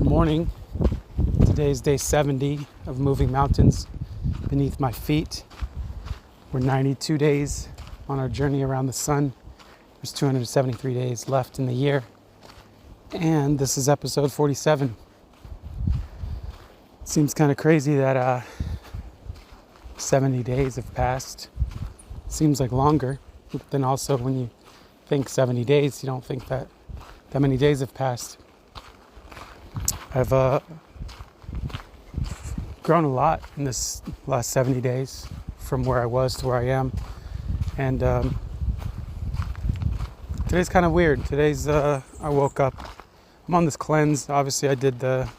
morning. Today is day 70 of moving mountains beneath my feet. We're 92 days on our journey around the sun. There's 273 days left in the year. And this is episode 47. It seems kind of crazy that 70 days have passed. Seems like longer. But then also when you think 70 days, you don't think that many days have passed. I've grown a lot in this last 70 days from where I was to where I am. And today's kind of weird. Today's, I woke up, I'm on this cleanse. Obviously I did the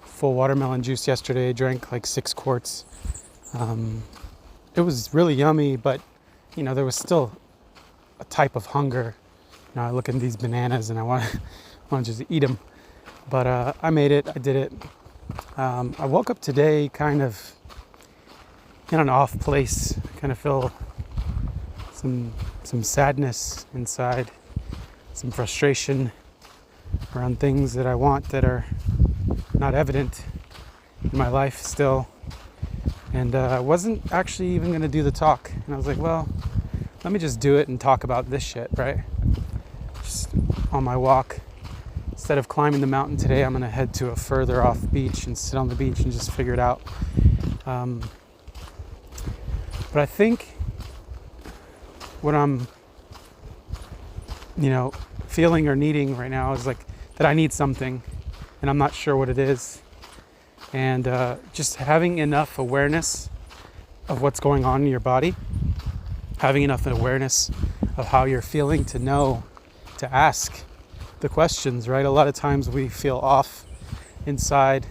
full watermelon juice yesterday. I drank like 6 quarts. It was really yummy, but you know, there was still a type of hunger. You know, I look at these bananas and I want to just eat them. But I made it. I did it. I woke up today kind of in an off place. I kind of feel some sadness inside, some frustration around things that I want that are not evident in my life still. And I wasn't actually even going to do the talk. And I was like, well, let me just do it and talk about this shit, right? Just on my walk. Instead of climbing the mountain today, I'm going to head to a further off beach and sit on the beach and just figure it out. But I think what I'm, feeling or needing right now is like that I need something and I'm not sure what it is. And just having enough awareness of what's going on in your body, having enough awareness of how you're feeling to know, to ask the questions, right? A lot of times we feel off inside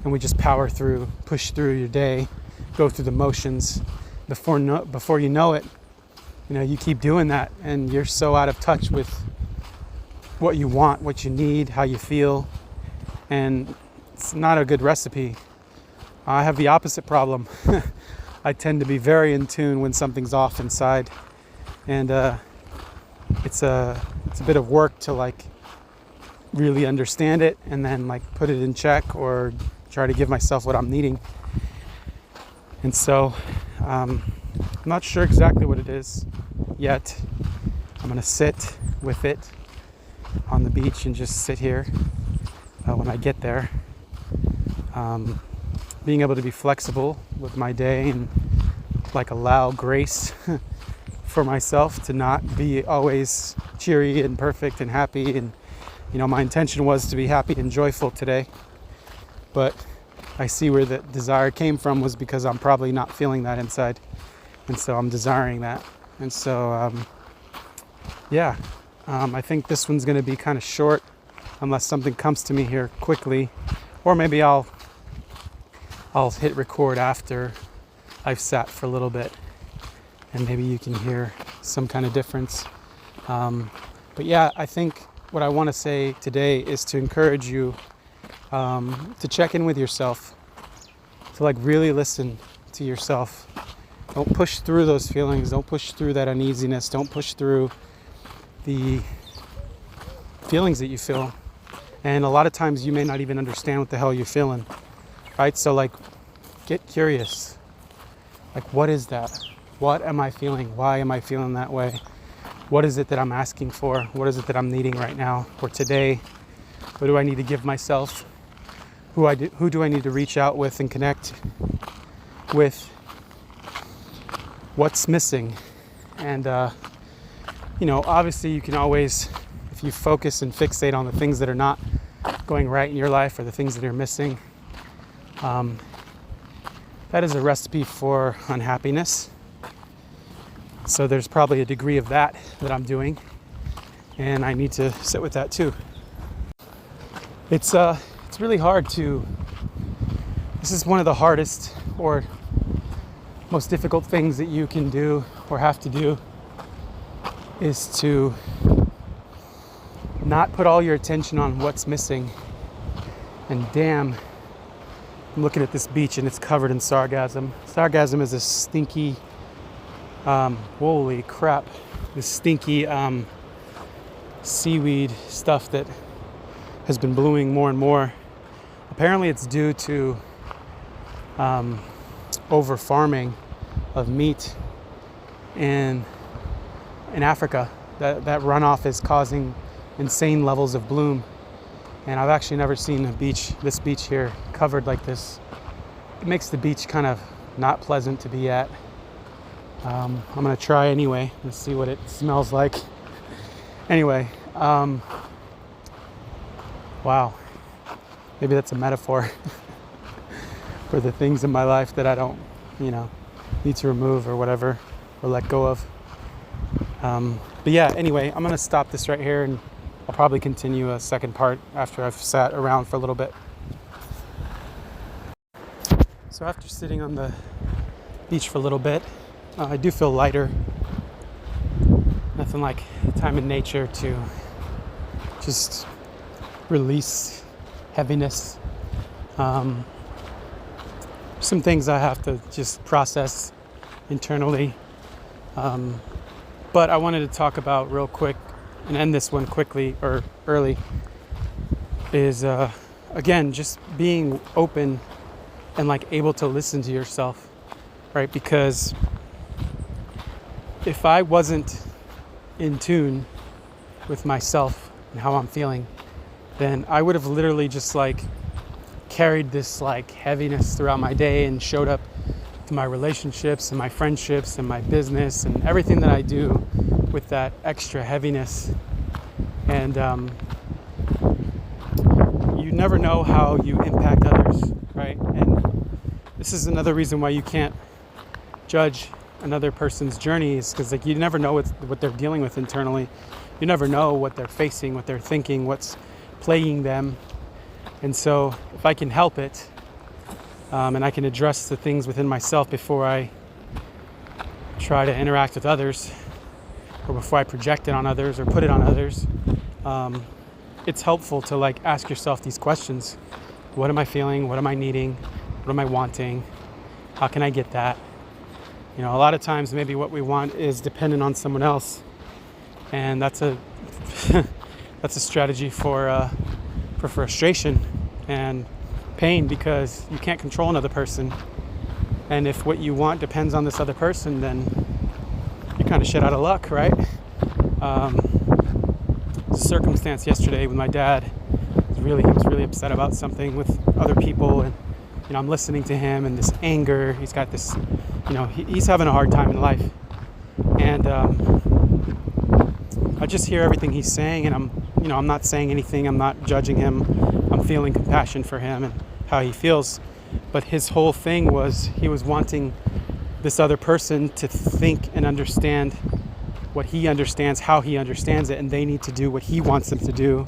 and we just power through, push through your day, go through the motions. Before you know it, you keep doing that and you're so out of touch with what you want, what you need, how you feel, and it's not a good recipe. I have the opposite problem. I tend to be very in tune when something's off inside, and it's a bit of work to like really understand it and then like put it in check or try to give myself what I'm needing. And so I'm not sure exactly what it is yet. I'm gonna sit with it on the beach and just sit here when I get there. Being able to be flexible with my day and like allow grace for myself to not be always cheery and perfect and happy. And my intention was to be happy and joyful today, but I see where the desire came from was because I'm probably not feeling that inside, and so I'm desiring that. And so I think this one's going to be kind of short unless something comes to me here quickly, or maybe I'll hit record after I've sat for a little bit and maybe you can hear some kind of difference. But yeah, I think what I want to say today is to encourage you to check in with yourself, to like really listen to yourself. Don't push through those feelings. Don't push through that uneasiness. Don't push through the feelings that you feel. And a lot of times you may not even understand what the hell you're feeling, right? So like, get curious. Like, what is that? What am I feeling? Why am I feeling that way? What is it that I'm asking for? What is it that I'm needing right now or today? What do I need to give myself? Who do I need to reach out with and connect with? What's missing? And, obviously you can always, if you focus and fixate on the things that are not going right in your life or the things that are missing, that is a recipe for unhappiness. So there's probably a degree of that I'm doing, and I need to sit with that too. It's really hard this is one of the hardest or most difficult things that you can do or have to do, is to not put all your attention on what's missing. And damn, I'm looking at this beach and it's covered in sargassum. Sargassum is a stinky, holy crap, this stinky seaweed stuff that has been blooming more and more apparently it's due to over farming of meat in Africa. That runoff is causing insane levels of bloom. And I've actually never seen this beach here covered like this. It makes the beach kind of not pleasant to be at. I'm gonna try anyway. Let's see what it smells like. Anyway, wow. Maybe that's a metaphor for the things in my life that I don't, need to remove or whatever, or let go of. But yeah, anyway, I'm gonna stop this right here, and I'll probably continue a second part after I've sat around for a little bit. So after sitting on the beach for a little bit, I do feel lighter. Nothing like time in nature to just release heaviness. Some things I have to just process internally. But I wanted to talk about real quick and end this one quickly or early is again just being open and like able to listen to yourself, right? Because if I wasn't in tune with myself and how I'm feeling, then I would have literally just like carried this like heaviness throughout my day and showed up to my relationships and my friendships and my business and everything that I do with that extra heaviness. And you never know how you impact others, right? And this is another reason why you can't judge another person's journey, is because like you never know what they're dealing with internally. You never know what they're facing, what they're thinking, what's plaguing them. And so if I can help it, and I can address the things within myself before I try to interact with others, or before I project it on others or put it on others, it's helpful to like ask yourself these questions. What am I feeling? What am I needing? What am I wanting? How can I get that? A lot of times maybe what we want is dependent on someone else, and that's a that's a strategy for frustration and pain, because you can't control another person. And if what you want depends on this other person, then you're kind of shit out of luck, right? Circumstance yesterday with my dad, he was really upset about something with other people, and I'm listening to him and this anger. He's got this, he's having a hard time in life, and I just hear everything he's saying, and I'm not saying anything. I'm not judging him. I'm feeling compassion for him and how he feels. But his whole thing was he was wanting this other person to think and understand what he understands, how he understands it, and they need to do what he wants them to do.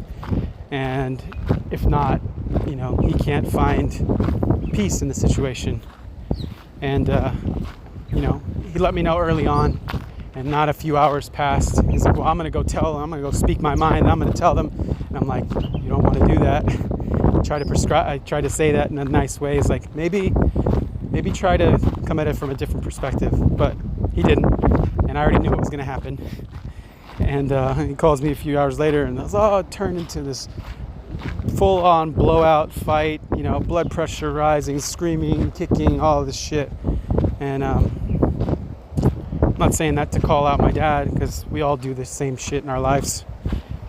And if not, he can't find peace in the situation. And he let me know early on, and not a few hours passed. He's like, well, I'm gonna go speak my mind, I'm gonna tell them. And I'm like, you don't want to do that. I try to say that in a nice way. It's like, maybe try to come at it from a different perspective. But he didn't, and I already knew what was gonna happen. And he calls me a few hours later, and it turned into this full-on blowout fight, blood pressure rising, screaming, kicking, all of this shit. And I'm not saying that to call out my dad, because we all do the same shit in our lives.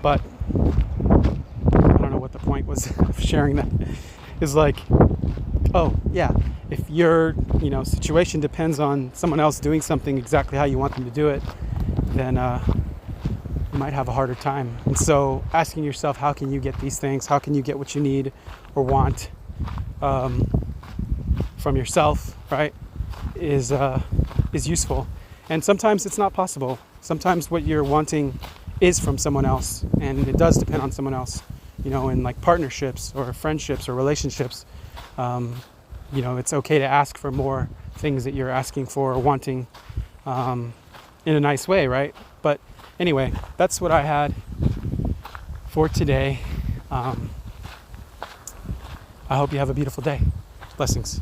But I don't know what the point was of sharing that. It's like, oh yeah, if your situation depends on someone else doing something exactly how you want them to do it, then you might have a harder time. And so asking yourself, how can you get these things? How can you get what you need or want from yourself, right? Is useful. And sometimes it's not possible. Sometimes what you're wanting is from someone else, and it does depend on someone else. In like partnerships or friendships or relationships, it's okay to ask for more things that you're asking for or wanting in a nice way, right? But anyway, that's what I had for today. I hope you have a beautiful day. Blessings.